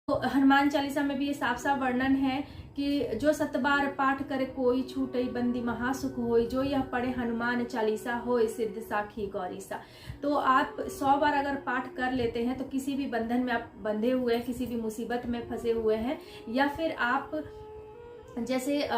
तो हनुमान चालीसा में भी ये साफ साफ वर्णन है कि जो 7 बार पाठ करे कोई छूटई बंदी महासुख होई, जो यह पढ़े हनुमान चालीसा होय सिद्ध साखी गौरीसा। तो आप 100 बार अगर पाठ कर लेते हैं तो किसी भी बंधन में आप बंधे हुए हैं, किसी भी मुसीबत में फंसे हुए हैं, या फिर आप जैसे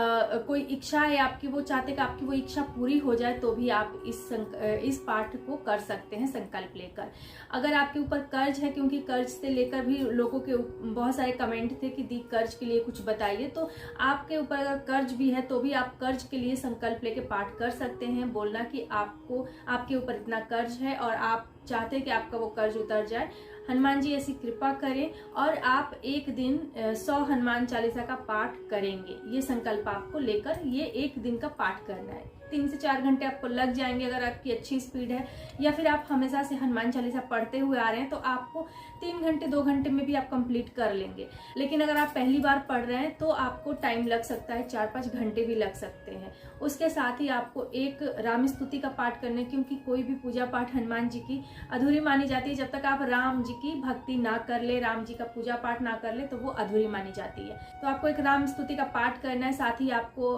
कोई इच्छा है आपकी, वो चाहते कि आपकी वो इच्छा पूरी हो जाए, तो भी आप इस पाठ को कर सकते हैं संकल्प लेकर। अगर आपके ऊपर कर्ज है, क्योंकि कर्ज से लेकर भी लोगों के बहुत सारे कमेंट थे कि दी कर्ज के लिए कुछ बताइए, तो आपके ऊपर अगर कर्ज भी है तो भी आप कर्ज के लिए संकल्प लेके पाठ कर सकते हैं। बोलना कि आपको आपके ऊपर इतना कर्ज है और आप चाहते हैं कि आपका वो कर्ज उतर जाए, हनुमान जी ऐसी कृपा करें, और आप एक दिन 100 हनुमान चालीसा का पाठ करेंगे। ये संकल्प आपको लेकर ये एक दिन का पाठ करना है। 3 से 4 घंटे आपको लग जाएंगे अगर आपकी अच्छी स्पीड है, या फिर आप हमेशा से हनुमान चालीसा पढ़ते हुए आ रहे हैं तो आपको 3 घंटे 2 घंटे में भी आप कंप्लीट कर लेंगे। लेकिन अगर आप पहली बार पढ़ रहे हैं तो आपको टाइम लग सकता है, 4-5 घंटे भी लग सकते हैं। उसके साथ ही आपको एक राम स्तुति का पाठ करने, क्योंकि कोई भी पूजा पाठ हनुमान जी की अधूरी मानी जाती है। जब तक आप राम जी की भक्ति ना कर ले, राम जी का पूजा पाठ ना कर ले, तो वो अधूरी मानी जाती है। तो आपको एक राम स्तुति का पाठ करना है, साथ ही आपको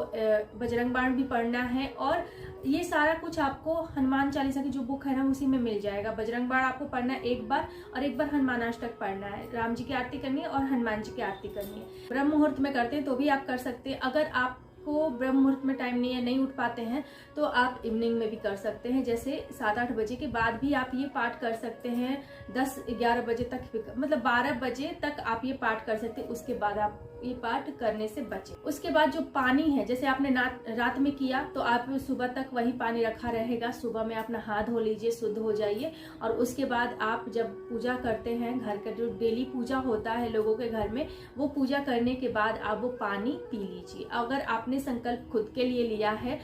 बजरंग बाण भी पढ़ना है, और ये सारा कुछ आपको हनुमान चालीसा की जो बुक है ना उसी में मिल जाएगा। बजरंग बाण आपको पढ़ना है एक बार, और एक बार हनुमानाष्टक पढ़ना है। राम जी की आरती करनी है और हनुमान जी की आरती करनी है। ब्रह्म मुहूर्त में करते हैं तो भी आप कर सकते हैं। अगर आपको ब्रह्म मुहूर्त में टाइम नहीं है, नहीं उठ पाते हैं, तो आप इवनिंग में भी कर सकते हैं। जैसे 7-8 बजे के बाद भी आप ये पाठ कर सकते हैं। 10-11 बजे तक, मतलब 12 बजे तक आप ये पाठ कर सकते हैं। उसके बाद आप ये पाठ करने से बचे। उसके बाद जो पानी है, जैसे आपने रात में किया तो आप सुबह तक वही पानी रखा रहेगा। सुबह में अपना हाथ धो लीजिए, शुद्ध हो जाइए, और उसके बाद आप जब पूजा करते हैं, घर का जो डेली पूजा होता है लोगों के घर में, वो पूजा करने के बाद आप वो पानी पी लीजिए। अगर आपने संकल्प खुद के लिए लिया है,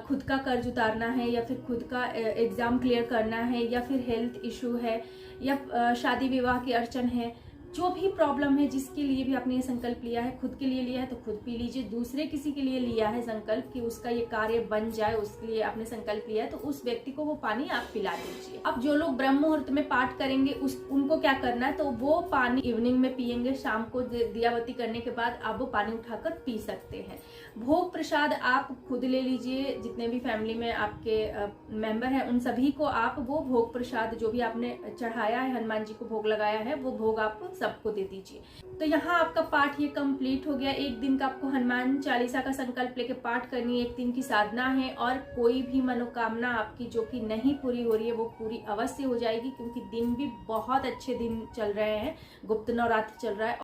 खुद का कर्ज उतारना है, या फिर खुद का एग्जाम क्लियर करना है, या फिर हेल्थ इशू है, या शादी विवाह की अड़चन है, जो भी प्रॉब्लम है, जिसके लिए भी आपने ये संकल्प लिया है, खुद के लिए लिया है तो खुद पी लीजिए। दूसरे किसी के लिए लिया है संकल्प कि उसका ये कार्य बन जाए, उसके लिए आपने संकल्प लिया है, तो उस व्यक्ति को वो पानी आप पिला दीजिए। अब जो लोग ब्रह्म मुहूर्त में पाठ करेंगे उनको क्या करना है, तो वो पानी इवनिंग में पियेंगे। शाम को दियाबत्ती करने के बाद आप वो पानी उठाकर पी सकते हैं। भोग प्रसाद आप खुद ले लीजिए। जितने भी फैमिली में आपके मेंबर हैं उन सभी को आप वो भोग प्रसाद जो भी आपने चढ़ाया है, हनुमान जी को भोग लगाया है, वो भोग आप सबको दे दीजिए। तो यहाँ आपका पाठ ये कंप्लीट हो गया। एक दिन का आपको हनुमान चालीसा का संकल्प लेके पाठ करनी है, एक दिन की साधना है, और कोई भी मनोकामना आपकी जो कि नहीं पूरी हो रही है वो पूरी अवश्य हो जाएगी, क्योंकि दिन भी बहुत अच्छे दिन चल रहे हैं, गुप्त नवरात्र चल रहा है।